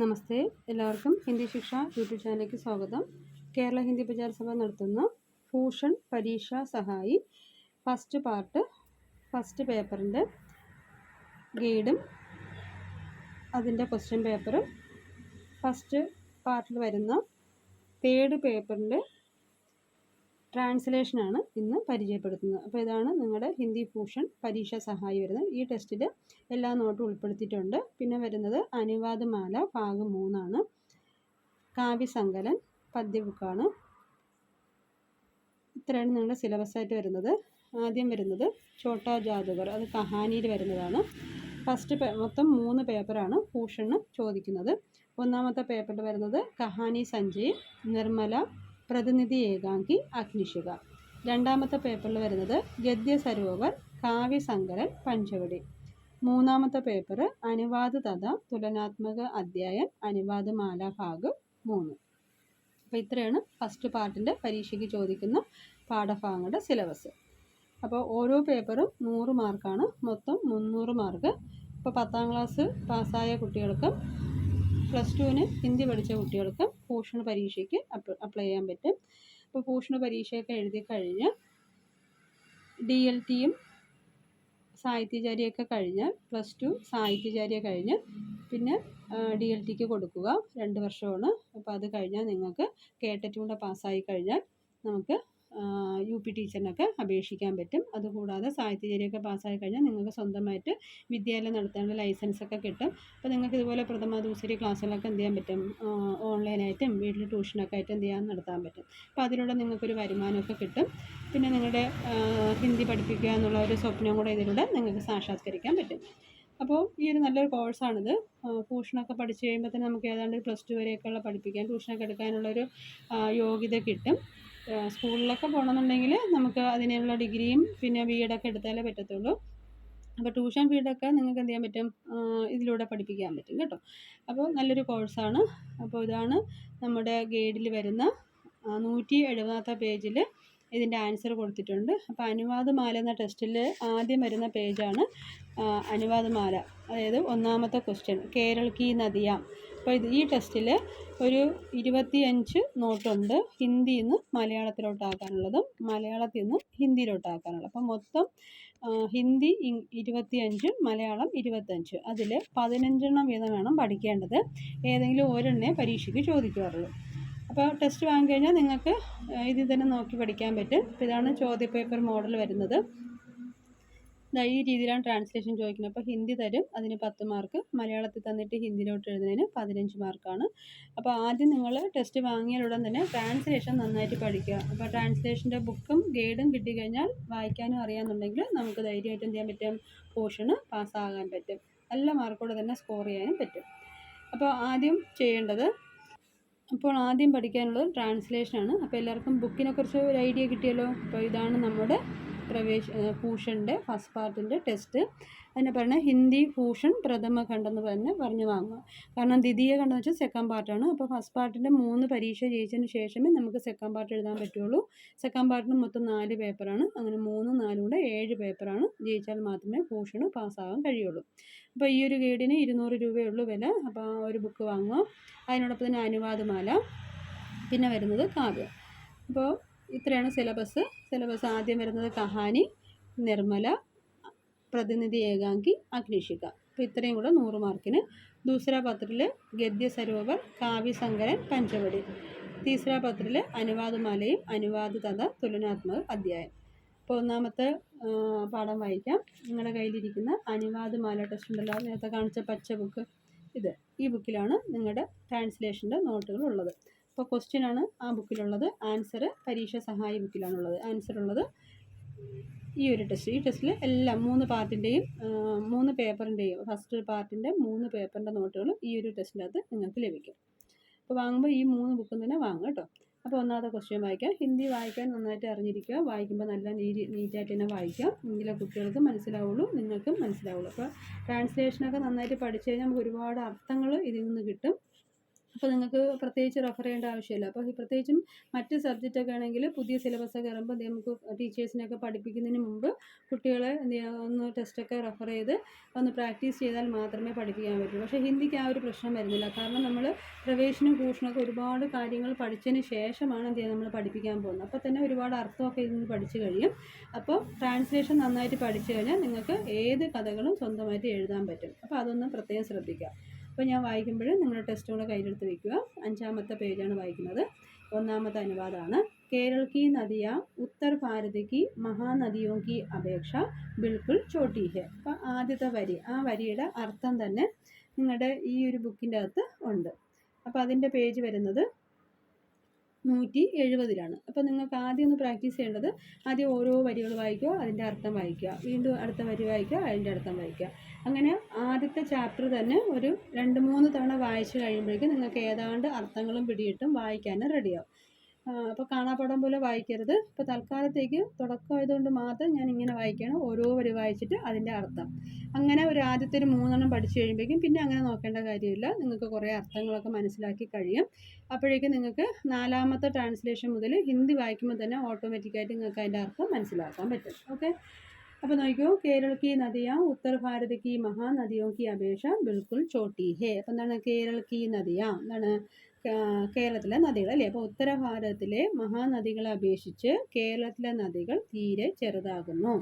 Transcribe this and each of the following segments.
നമസ്തേ, എല്ലാവർക്കും ഹിന്ദി ശിക്ഷ യൂട്യൂബ് ചാനലിലേക്ക് സ്വാഗതം. കേരള ഹിന്ദി പ്രചാര സഭ നടത്തുന്ന ഭൂഷൺ പരീക്ഷാ സഹായി ഫസ്റ്റ് പാർട്ട് ഫസ്റ്റ് പേപ്പറിൻ്റെ ഗൈഡും അതിൻ്റെ ക്വസ്റ്റ്യൻ പേപ്പറും ഫസ്റ്റ് പാർട്ടിൽ വരുന്ന തേർഡ് പേപ്പറിൻ്റെ ട്രാൻസ്ലേഷനാണ് ഇന്ന് പരിചയപ്പെടുത്തുന്നത്. അപ്പോൾ ഇതാണ് നിങ്ങളുടെ ഹിന്ദി ഭൂഷൺ പരീക്ഷാ സഹായി വരുന്നത്. ഈ ടെസ്റ്റിൽ എല്ലാ നോട്ടും ഉൾപ്പെടുത്തിയിട്ടുണ്ട്. പിന്നെ വരുന്നത് അനുവാദമാല ഭാഗം 3 കാവ്യസങ്കലൻ പദ്യ ബുക്കാണ്. ഇത്രയാണ് നിങ്ങളുടെ സിലബസായിട്ട് വരുന്നത്. ആദ്യം വരുന്നത് ഛോട്ടാ ജാദുഗർ, അത് കഹാനിയിൽ വരുന്നതാണ്. മൊത്തം 3 പേപ്പറാണ് ഭൂഷണ് ചോദിക്കുന്നത്. ഒന്നാമത്തെ പേപ്പറിൽ വരുന്നത് കഹാനി സഞ്ജയ്, നിർമ്മല, പ്രതിനിധി ഏകാംഗി, അഗ്നിശിഖ. രണ്ടാമത്തെ പേപ്പറിൽ വരുന്നത് ഗദ്യ സരോവർ, കാവ്യസങ്കലൻ, പഞ്ചവടി. മൂന്നാമത്തെ പേപ്പർ അനുവാദ് തഥ തുലനാത്മക അധ്യായൻ, അനുവാദ് മാല ഭാഗ് 3. അപ്പോൾ ഇത്രയാണ് ഫസ്റ്റ് പാർട്ടിൻ്റെ പരീക്ഷയ്ക്ക് ചോദിക്കുന്ന പാഠഭാഗങ്ങളുടെ സിലബസ്. അപ്പോൾ ഓരോ പേപ്പറും 100 മാർക്കാണ്, മൊത്തം 300 മാർക്ക്. ഇപ്പോൾ 10ാം ക്ലാസ് പാസ്സായ കുട്ടികൾക്കും +2 ഹിന്ദി പഠിച്ച കുട്ടികൾക്കും ഭൂഷൺ പരീക്ഷയ്ക്ക് അപ്ലൈ ചെയ്യാൻ പറ്റും. അപ്പോൾ ഭൂഷൺ പരീക്ഷയൊക്കെ എഴുതി കഴിഞ്ഞ് DLTയും സാഹിത്യചാര്യയൊക്കെ കഴിഞ്ഞ് +2 സാഹിത്യചാര്യ കഴിഞ്ഞ് പിന്നെ DLTക്ക് കൊടുക്കുക. 2 വർഷമാണ്. അപ്പോൾ അത് കഴിഞ്ഞാൽ നിങ്ങൾക്ക് കേട്ടറ്റും കൂടെ പാസ്സായി കഴിഞ്ഞാൽ നമുക്ക് UP ടീച്ചറിനൊക്കെ അപേക്ഷിക്കാൻ പറ്റും. അതുകൂടാതെ സാഹിത്യചാര്യമൊക്കെ പാസ്സായി കഴിഞ്ഞാൽ നിങ്ങൾക്ക് സ്വന്തമായിട്ട് വിദ്യാലയം നടത്താനുള്ള ലൈസൻസൊക്കെ കിട്ടും. അപ്പോൾ നിങ്ങൾക്ക് ഇതുപോലെ പ്രഥമ ദൂസരി ക്ലാസ്സുകളൊക്കെ എന്ത് ചെയ്യാൻ പറ്റും, ഓൺലൈനായിട്ടും വീട്ടിൽ ട്യൂഷനൊക്കെ ആയിട്ട് നടത്താൻ പറ്റും. അപ്പോൾ അതിലൂടെ നിങ്ങൾക്കൊരു വരുമാനമൊക്കെ കിട്ടും. പിന്നെ നിങ്ങളുടെ ഹിന്ദി പഠിപ്പിക്കുക എന്നുള്ള ഒരു സ്വപ്നം കൂടെ ഇതിലൂടെ നിങ്ങൾക്ക് സാക്ഷാത്കരിക്കാൻ പറ്റും. അപ്പോൾ ഈ ഒരു നല്ലൊരു കോഴ്സാണിത്. ട്യൂഷനൊക്കെ പഠിച്ചു കഴിയുമ്പോൾ തന്നെ നമുക്ക് ഏതാണ്ട് +2 വരെയൊക്കെയുള്ള പഠിപ്പിക്കാൻ ട്യൂഷനൊക്കെ എടുക്കാനുള്ളൊരു യോഗ്യത കിട്ടും. സ്കൂളിലൊക്കെ പോകണമെന്നുണ്ടെങ്കിൽ നമുക്ക് അതിനുള്ള ഡിഗ്രിയും പിന്നെ B.Ed ഒക്കെ എടുത്താലേ പറ്റത്തുള്ളൂ. അപ്പോൾ ട്യൂഷൻ ഫീഡൊക്കെ നിങ്ങൾക്ക് എന്ത് ചെയ്യാൻ പറ്റും, ഇതിലൂടെ പഠിപ്പിക്കാൻ പറ്റും കേട്ടോ. അപ്പോൾ നല്ലൊരു കോഴ്സാണ്. അപ്പോൾ ഇതാണ് നമ്മുടെ ഗൈഡിൽ വരുന്ന 170ാമത്തെ പേജിൽ ഇതിൻ്റെ ആൻസർ കൊടുത്തിട്ടുണ്ട്. അപ്പോൾ അനുവാദമാല എന്ന ടെസ്റ്റിൽ ആദ്യം വരുന്ന പേജാണ് അനുവാദമാല. അതായത് ഒന്നാമത്തെ ക്വസ്റ്റ്യൻ കേരൾ കി നദിയാം. അപ്പോൾ ഈ ടെസ്റ്റിൽ ഒരു 25 നോട്ടുണ്ട്, ഹിന്ദിയിൽ നിന്ന് മലയാളത്തിലോട്ടാക്കാനുള്ളതും മലയാളത്തിൽ നിന്ന് ഹിന്ദിയിലോട്ടാക്കാനുള്ളത്. അപ്പോൾ മൊത്തം ഹിന്ദി 25, മലയാളം 25. അതിൽ 15 വീതം വേണം പഠിക്കേണ്ടത്. ഏതെങ്കിലും ഒരെണ്ണേ പരീക്ഷയ്ക്ക് ചോദിക്കാറുള്ളൂ. അപ്പോൾ ടെസ്റ്റ് വാങ്ങിക്കഴിഞ്ഞാൽ നിങ്ങൾക്ക് ഇതിൽ തന്നെ നോക്കി പഠിക്കാൻ പറ്റും. അപ്പോൾ ഇതാണ് ചോദ്യപേപ്പർ മോഡൽ വരുന്നത്. ഈ രീതിയിലാണ് ട്രാൻസ്ലേഷൻ ചോദിക്കുന്നത്. അപ്പോൾ ഹിന്ദി തരും, അതിന് 10 മാർക്ക്. മലയാളത്തിൽ തന്നിട്ട് ഹിന്ദിയിലോട്ട് എഴുതുന്നതിന് 15 മാർക്കാണ്. അപ്പോൾ ആദ്യം നിങ്ങൾ ടെസ്റ്റ് വാങ്ങിയാലുടൻ തന്നെ ട്രാൻസ്ലേഷൻ നന്നായിട്ട് പഠിക്കുക. അപ്പോൾ ട്രാൻസ്ലേഷൻ്റെ ബുക്കും ഗൈഡും കിട്ടിക്കഴിഞ്ഞാൽ വായിക്കാനും അറിയാമെന്നുണ്ടെങ്കിൽ നമുക്ക് ധൈര്യമായിട്ട് എന്ത് ചെയ്യാൻ പറ്റും, പോർഷന് പാസ്സാകാൻ പറ്റും. നല്ല മാർക്കോടെ തന്നെ സ്കോർ ചെയ്യാനും പറ്റും. അപ്പോൾ ആദ്യം പഠിക്കാനുള്ളത് ട്രാൻസ്ലേഷനാണ്. അപ്പോൾ എല്ലാവർക്കും ബുക്കിനെക്കുറിച്ച് ഒരു ഐഡിയ കിട്ടിയല്ലോ. അപ്പോൾ ഇതാണ് നമ്മുടെ ഭൂഷണിൻ്റെ ഫസ്റ്റ് പാർട്ടിൻ്റെ ടെസ്റ്റ്. അതിനെ പറയുന്നത് ഹിന്ദി ഭൂഷൺ പ്രഥമ ഖണ്ഡെന്ന് പറഞ്ഞ് വാങ്ങുക. കാരണം ദ്വിതീയ ഖണ്ഡം എന്ന് വെച്ചാൽ സെക്കൻഡ് പാർട്ടാണ്. അപ്പോൾ ഫസ്റ്റ് പാർട്ടിൻ്റെ 3 പരീക്ഷ ജയിച്ചതിന് ശേഷമേ നമുക്ക് സെക്കൻഡ് പാർട്ട് എഴുതാൻ പറ്റുള്ളൂ. സെക്കൻഡ് പാർട്ടിന് മൊത്തം 4 പേപ്പറാണ്. അങ്ങനെ 3, 4 കൂടെ 7 പേപ്പറാണ്. ജയിച്ചാൽ മാത്രമേ ഭൂഷണ് പാസ്സാകാൻ കഴിയുള്ളൂ. അപ്പോൾ ഈ ഒരു ഗൈഡിന് 200 രൂപയുള്ളൂ വില. അപ്പോൾ ഒരു ബുക്ക് വാങ്ങുക. അതിനോടൊപ്പം തന്നെ അനുവാദമാല, പിന്നെ വരുന്നത് കാവ്യം. അപ്പോൾ ഇത്രയാണ് സിലബസ്. ആദ്യം വരുന്നത് കഹാനി, നിർമ്മല, പ്രതിനിധി ഏകാംഗി, അഗ്നിശിഖ. അപ്പോൾ ഇത്രയും കൂടെ 100 മാർക്കിന്. ദൂസര പത്രത്തിൽ ഗദ്യ സരോവർ, കാവ്യസങ്കലൻ, പഞ്ചവടി. തീസര പത്രത്തിൽ അനുവാദമാലയും അനുവാദ് തഥ തുലനാത്മക അധ്യായം. അപ്പോൾ ഒന്നാമത്തെ പാഠം വായിക്കാം. നിങ്ങളുടെ കയ്യിലിരിക്കുന്ന അനുവാദമാല ടെസ്റ്റ് ഉണ്ടല്ലോ, നേരത്തെ കാണിച്ച പച്ച ബുക്ക്, ഈ ബുക്കിലാണ് നിങ്ങളുടെ ട്രാൻസ്ലേഷൻ്റെ നോട്ടുകൾ ഉള്ളത്. അപ്പോൾ ക്വസ്റ്റ്യനാണ് ആ ബുക്കിലുള്ളത്, ആൻസർ പരീക്ഷ സഹായി ബുക്കിലാണുള്ളത്. ആൻസർ ഉള്ളത് ഈ ഒരു ടെസ്റ്റ്. ഈ ടെസ്റ്റിൽ എല്ലാം 3 പാർട്ടിൻ്റെയും 3 പേപ്പറിൻ്റെയും ഫസ്റ്റ് പാർട്ടിൻ്റെ 3 പേപ്പറിൻ്റെ നോട്ടുകൾ ഈ ഒരു ടെസ്റ്റിനകത്ത് നിങ്ങൾക്ക് ലഭിക്കും. അപ്പോൾ വാങ്ങുമ്പോൾ ഈ 3 ബുക്കും തന്നെ വാങ്ങുക കേട്ടോ. അപ്പോൾ ഒന്നാമത്തെ ക്വസ്റ്റ്യൻ വായിക്കാം. ഹിന്ദി വായിക്കാൻ നന്നായിട്ട് അറിഞ്ഞിരിക്കുക. വായിക്കുമ്പോൾ നല്ല നീറ്റായിട്ട് തന്നെ വായിക്കാം. എങ്കിലേ കുട്ടികൾക്ക് മനസ്സിലാവുള്ളൂ, നിങ്ങൾക്കും മനസ്സിലാവുള്ളൂ. അപ്പോൾ ട്രാൻസ്ലേഷനൊക്കെ നന്നായിട്ട് പഠിച്ചു കഴിഞ്ഞാൽ നമുക്ക് ഒരുപാട് അർത്ഥങ്ങൾ ഇതിൽ നിന്ന് കിട്ടും. അപ്പോൾ നിങ്ങൾക്ക് പ്രത്യേകിച്ച് റെഫർ ചെയ്യേണ്ട ആവശ്യമില്ല. അപ്പോൾ പ്രത്യേകിച്ചും മറ്റ് സബ്ജക്റ്റൊക്കെ ആണെങ്കിൽ പുതിയ സിലബസൊക്കെ വരുമ്പോൾ നമുക്ക് ടീച്ചേഴ്സിനൊക്കെ പഠിപ്പിക്കുന്നതിന് മുമ്പ് കുട്ടികളെ എന്ത് ചെയ്യുക, ഒന്ന് ടെസ്റ്റൊക്കെ റെഫർ ചെയ്ത് ഒന്ന് പ്രാക്ടീസ് ചെയ്താൽ മാത്രമേ പഠിപ്പിക്കാൻ പറ്റുള്ളൂ. പക്ഷേ ഹിന്ദിക്ക് ആ ഒരു പ്രശ്നം വരുന്നില്ല. കാരണം നമ്മൾ പ്രവേശനം ഭൂഷണമൊക്കെ ഒരുപാട് കാര്യങ്ങൾ പഠിച്ചതിന് ശേഷമാണ് എന്ത് ചെയ്യുക നമ്മൾ പഠിപ്പിക്കാൻ പോകുന്നത്. അപ്പോൾ തന്നെ ഒരുപാട് അർത്ഥമൊക്കെ ഇതിന് പഠിച്ചു കഴിയും. അപ്പോൾ ട്രാൻസ്ലേഷൻ നന്നായിട്ട് പഠിച്ചു കഴിഞ്ഞാൽ നിങ്ങൾക്ക് ഏത് കഥകളും സ്വന്തമായിട്ട് എഴുതാൻ പറ്റും. അപ്പോൾ അതൊന്ന് പ്രത്യേകം ശ്രദ്ധിക്കുക. അപ്പോൾ ഞാൻ വായിക്കുമ്പോൾ നിങ്ങളുടെ ടെസ്റ്റ് കൂടെ കയ്യിലെടുത്ത് വയ്ക്കുക. 5ാമത്തെ പേജാണ് വായിക്കുന്നത്. 1ാമത്തെ അനുവാദമാണ്. കേരൾ की नदियाँ उत्तर भारत की महानदियों की അപേക്ഷ ബിൽക്കുൽ ചോട്ടി ഹെ. അപ്പോൾ ആദ്യത്തെ വരി, ആ വരിയുടെ അർത്ഥം തന്നെ നിങ്ങളുടെ ഈ ഒരു ബുക്കിൻ്റെ അകത്ത് ഉണ്ട്. അപ്പോൾ അതിൻ്റെ പേജ് വരുന്നത് 170. അപ്പോൾ നിങ്ങൾക്ക് ആദ്യം ഒന്ന് പ്രാക്ടീസ് ചെയ്യേണ്ടത്, ആദ്യം ഓരോ വരികൾ വായിക്കുക, അതിൻ്റെ അർത്ഥം വായിക്കുക, വീണ്ടും അടുത്ത വരി വായിക്കുക, അതിൻ്റെ അർത്ഥം വായിക്കുക. അങ്ങനെ ആദ്യത്തെ ചാപ്റ്റർ തന്നെ ഒരു 2-3 തവണ വായിച്ച് കഴിയുമ്പോഴേക്കും നിങ്ങൾക്ക് ഏതാണ്ട് അർത്ഥങ്ങളും പിടിയിട്ടും വായിക്കാനും റെഡിയാവും. അപ്പോൾ കാണാപ്പാഠം പോലെ വായിക്കരുത്. ഇപ്പോൾ തൽക്കാലത്തേക്ക് തുടക്കമായതുകൊണ്ട് മാത്രം ഞാൻ ഇങ്ങനെ വായിക്കണം, ഓരോ വരി വായിച്ചിട്ട് അതിൻ്റെ അർത്ഥം. അങ്ങനെ ഒരു ആദ്യത്തെ ഒരു 3 എണ്ണം പഠിച്ചു കഴിയുമ്പോഴേക്കും പിന്നെ അങ്ങനെ നോക്കേണ്ട കാര്യമില്ല. നിങ്ങൾക്ക് കുറേ അർത്ഥങ്ങളൊക്കെ മനസ്സിലാക്കി കഴിയും. അപ്പോഴേക്കും നിങ്ങൾക്ക് 4ാമത്തെ ട്രാൻസ്ലേഷൻ മുതൽ ഹിന്ദി വായിക്കുമ്പോൾ തന്നെ ഓട്ടോമാറ്റിക്കായിട്ട് നിങ്ങൾക്ക് അതിൻ്റെ അർത്ഥം മനസ്സിലാക്കാൻ പറ്റും. ഓക്കെ, അപ്പോൾ നോക്കിയോ. കേരൾ की नदियाँ उत्तर भारत की महानदियों की अपेक्षा बिल्कुल छोटी है. അപ്പോൾ എന്താണ് കേരൾ की नदियाँ, എന്താണ് കേരളത്തിലെ നദികൾ അല്ലേ. അപ്പോൾ ഉത്തര ഭാരതത്തിലെ മഹാനദികളെ അപേക്ഷിച്ച് കേരളത്തിലെ നദികൾ തീരെ ചെറുതാകുന്നു.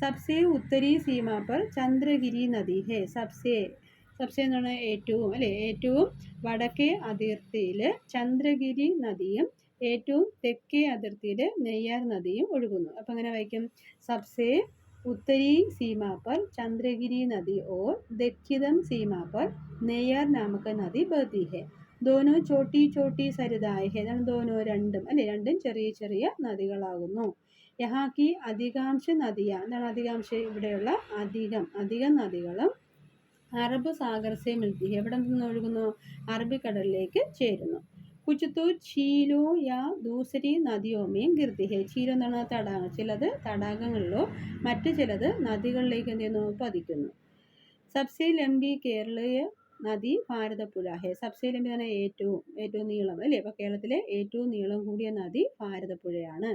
സബ്സെ ഉത്തരി സീമ പർ ചന്ദ്രഗിരി നദി ഹെ. സബ്സെ എന്താണ് ഏറ്റവും അല്ലേ, ഏറ്റവും വടക്കേ അതിർത്തിയിൽ ചന്ദ്രഗിരി നദിയും ഏറ്റവും തെക്കേ അതിർത്തിയിൽ നെയ്യാർ നദിയും ഒഴുകുന്നു. അപ്പോൾ അങ്ങനെ വായിക്കും. സബ്സെ उत्तरी सीमा पर चंद्रगिरी नदी और दक्षिणम सीमा पर नेयार नामक नदी बहती है. दोनों छोटी छोटी सरिताएं हैं. दोनों രണ്ടും അല്ലേ, രണ്ടും ചെറിയ ചെറിയ നദികളാകുന്നു. यहाँ की अधिकांश नदियाँ, എന്താണ് അധികാംശം, ഇവിടെയുള്ള അധികം നദികളും അറബ് സാഗർ സേ മിൽത്തി ഹെ, എവിടെ നിന്ന് ഒഴുകുന്നു, അറബിക്കടലിലേക്ക് ചേരുന്നു. कुछ तो झीलों या दूसरी नदियों में गिरती है. झीലം എന്താണ് തടാകം, ചിലത് തടാകങ്ങളിലോ മറ്റു ചിലത് നദികളിലേക്ക് എന്ത് ചെയ്യുന്നു, പതിക്കുന്നു. സബ്സെ ലംബി കേരളീയ നദി ഭാരതപ്പുഴ ഹെ. സബ്സെ ലംബി തന്നെ ഏറ്റവും നീളം അല്ലേ. അപ്പോൾ കേരളത്തിലെ ഏറ്റവും നീളം കൂടിയ നദി ഭാരതപ്പുഴയാണ്.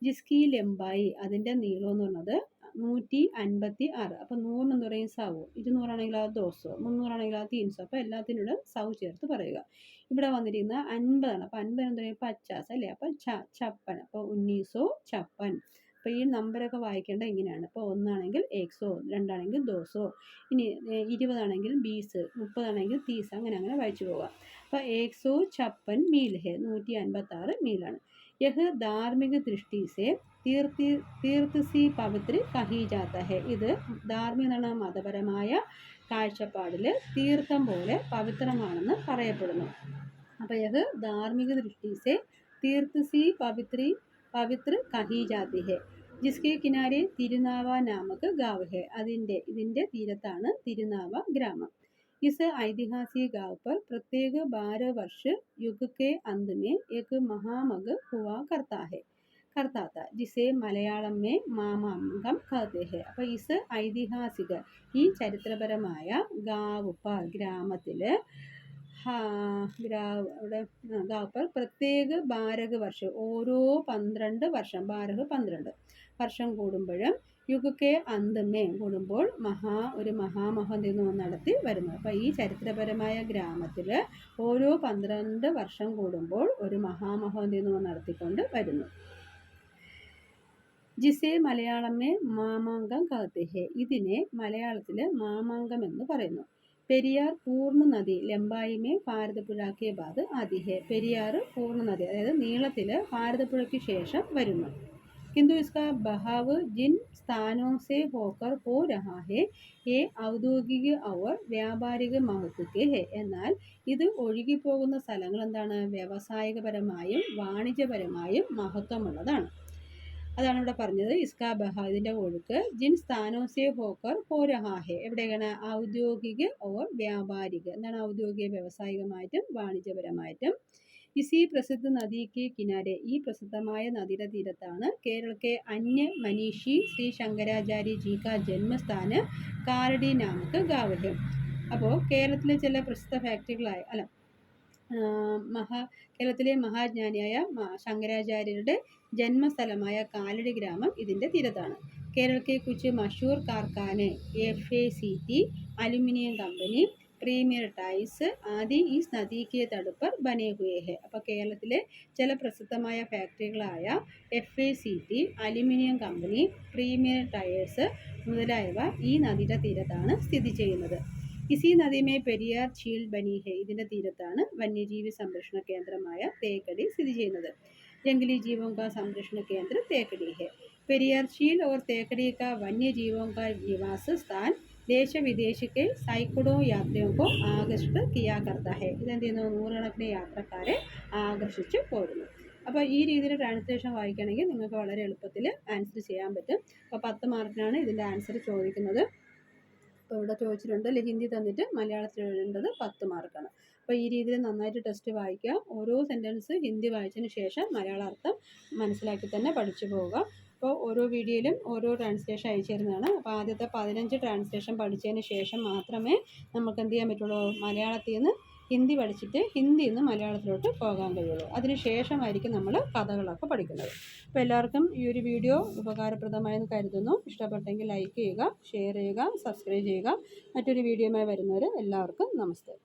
ജിസ്കി ലംബായി, അതിൻ്റെ നീളം എന്ന് പറയുന്നത് 156. അപ്പോൾ 100 എന്ന് പറയും സൗ, 200 ആണെങ്കിൽ അത് 200, 300 ആണെങ്കിൽ അത് 300. അപ്പോൾ എല്ലാത്തിനൂടെ സൗ ചേർത്ത് പറയുക. ഇവിടെ വന്നിരിക്കുന്നത് 50 ആണ്. അപ്പോൾ 50 എന്ന് പറയുമ്പോൾ 50 അല്ലേ. അപ്പോൾ ചപ്പൻ, അപ്പോൾ 1956. അപ്പോൾ ഈ നമ്പറൊക്കെ വായിക്കേണ്ട ഇങ്ങനെയാണ്. അപ്പോൾ 1 ആണെങ്കിൽ 100, 2 ആണെങ്കിൽ 200, ഇനി 20 ആണെങ്കിൽ 20, 30 ആണെങ്കിൽ 30, അങ്ങനെ വായിച്ചു പോവുക. അപ്പോൾ 156 മീൽ ഹെ, 156 മീലാണ്. യഹ് ധാർമ്മിക ദൃഷ്ടി സെ തീർത്ഥ സി പവിത്ര കഹി ജാത്ത ഹെ. ഇത് ധാർമ്മിക മതപരമായ കാഴ്ചപ്പാടിൽ തീർത്ഥം പോലെ പവിത്രമാണെന്ന് പറയപ്പെടുന്നു. അപ്പോൾ യഹ് ധാർമ്മിക ദൃഷ്ടി സെ തീർത്ഥ സി പവിത്ര കഹി ജാതി ഹെ. ജിസ്കെ കിനാരെ തിരുനാവ നാമക ഗാവ് ഹെ. ഇതിൻ്റെ തീരത്താണ് തിരുനാവ ഗ്രാമം. इस ऐतिहासिक गांव पर प्रत्येक 12 वर्ष युग के अंत में एक महामग हुआ करता था जिसे मलयाളം में മാമാങ്കം कहते हैं. അപ്പോൾ ഇസ് ഐതിഹാസിക, ഈ ചരിത്രപരമായ ഗാവ് പർ ഗ്രാമത്തിൽ ഗാവ് പർ പ്രത്യേക 12 വർഷം, ഓരോ 12 വർഷം, 12 വർഷം കൂടുമ്പോഴും യുഗക്കെ അന്തമേ കൂടുമ്പോൾ ഒരു മഹാമഹം നടത്തി വരുന്നു. അപ്പോൾ ഈ ചരിത്രപരമായ ഗ്രാമത്തിൽ ഓരോ 12 വർഷം കൂടുമ്പോൾ ഒരു മഹാമഹം നടത്തിക്കൊണ്ട് വരുന്നു. ജിസെ മലയാളമേ മാമാങ്കം കഹത്തെ ഹെ. ഇതിനെ മലയാളത്തിൽ മാമാങ്കം എന്ന് പറയുന്നു. പെരിയാർ പൂർണ്ണ നദി ലംബായിമേ ഭാരതപ്പുഴയ്ക്ക് ബാദ് ആദി ഹെ. പെരിയാർ പൂർണ്ണ നദി, അതായത് നീളത്തിൽ ഭാരതപ്പുഴയ്ക്ക് ശേഷം വരുന്നു. किंतु इसका बहाव जिन स्थानों से होकर हो रहा है ये औद्योगिक और വ്യാപാരിക महत्व के है. എന്നാൽ ഇത് ഒഴുകിപ്പോകുന്ന സ്ഥലങ്ങൾ എന്താണ്, വ്യാവസായികപരമായും വാണിജ്യപരമായും മഹത്വമുള്ളതാണ്. അതാണ് ഇവിടെ പറഞ്ഞത്. ഇസ്കാ ബഹ, ഇതിൻ്റെ ഒഴുക്ക് ജിൻ സ്ഥാനോസെ ഹോക്കർ ഹോ രഹാ ഹെ, എവിടെയാണ്, ഔദ്യോഗിക ഓർ വ്യാപാരിക, എന്താണ് ഔദ്യോഗിക വ്യാവസായികമായിട്ടും വാണിജ്യപരമായിട്ടും. ഇസി പ്രസിദ്ധ നദിക്ക് കിനാരെ, ഈ പ്രസിദ്ധമായ നദിയുടെ തീരത്താണ് കേരളത്തെ അന്യ മനീഷി ശ്രീ ശങ്കരാചാര്യ ജി കാ ജന്മസ്ഥാന കാരടി നാമക്ക് ഗാവ് ഹെ. അപ്പോൾ കേരളത്തിലെ ചില പ്രസിദ്ധ ഫാക്ടറികളായ കേരളത്തിലെ മഹാജ്ഞാനിയായ ശങ്കരാചാര്യരുടെ ജന്മസ്ഥലമായ കാലടി ഗ്രാമം ഇതിൻ്റെ തീരത്താണ്. केरल के कुछ मशहूर कारखाने FACT, aluminium company, premier tiles आदि इस नदी के तट पर बने हुए हैं. അപ്പോൾ കേരളത്തിലെ ചില പ്രസിദ്ധമായ ഫാക്ടറികളായ FACT, aluminium company, premier tyres മുതലായവ ഈ നദിയുടെ തീരത്താണ് സ്ഥിതി ചെയ്യുന്നത്. ഇസി നദിമേ പെരിയാർ ഝീൽ ബനി ഹെ, ഇതിൻ്റെ തീരത്താണ് വന്യജീവി സംരക്ഷണ കേന്ദ്രമായ തേക്കടി സ്ഥിതി ചെയ്യുന്നത്. जंगली जीवों का संरक्षण केंद्र तेकड़ी है. पेरियार झील और तेकड़ी का वन्य जीवों का निवास स्थान देश विदेश के सैकड़ों यात्रियों को आकर्षित किया करता है. ഇതെന്ത് ചെയ്യുന്നു? നൂറുകണക്കിന് യാത്രക്കാരെ ആകർഷിച്ച് പോരുന്നു. അപ്പോൾ ഈ രീതിയിൽ ട്രാൻസ്ലേഷൻ വായിക്കുകയാണെങ്കിൽ നിങ്ങൾക്ക് വളരെ എളുപ്പത്തിൽ ആൻസർ ചെയ്യാൻ പറ്റും. അപ്പോൾ 10 മാർക്കിനാണ് ഇതിൻ്റെ ആൻസർ ചോദിക്കുന്നത്. അപ്പോൾ ഇവിടെ ചോദിച്ചിട്ടുണ്ട് ഹിന്ദി തന്നിട്ട് മലയാളത്തിൽ എഴുതേണ്ടത് 10 മാർക്കാണ്. അപ്പോൾ ഈ രീതിയിൽ നന്നായിട്ട് ടെസ്റ്റ് വായിക്കുക. ഓരോ സെൻറ്റൻസ് ഹിന്ദി വായിച്ചതിന് ശേഷം മലയാള അർത്ഥം മനസ്സിലാക്കി തന്നെ പഠിച്ചു പോവുക. അപ്പോൾ ഓരോ വീഡിയോയിലും ഓരോ ട്രാൻസ്ലേഷൻ അയച്ചു തരുന്നതാണ്. അപ്പോൾ ആദ്യത്തെ 15 ട്രാൻസ്ലേഷൻ പഠിച്ചതിന് ശേഷം മാത്രമേ നമുക്ക് എന്ത് ചെയ്യാൻ പറ്റുള്ളൂ? മലയാളത്തിൽ നിന്ന് ഹിന്ദി പഠിച്ചിട്ട് ഹിന്ദിയിൽ നിന്ന് മലയാളത്തിലോട്ട് പോകാൻ കഴിയുള്ളൂ. അതിന് ശേഷമായിരിക്കും നമ്മൾ കഥകളൊക്കെ പഠിക്കുന്നത്. അപ്പോൾ എല്ലാവർക്കും ഈ ഒരു വീഡിയോ ഉപകാരപ്രദമായെന്ന് കരുതുന്നു. ഇഷ്ടപ്പെട്ടെങ്കിൽ ലൈക്ക് ചെയ്യുക, ഷെയർ ചെയ്യുക, സബ്സ്ക്രൈബ് ചെയ്യുക. മറ്റൊരു വീഡിയോയുമായി വരുന്നവരെ എല്ലാവർക്കും നമസ്തേ.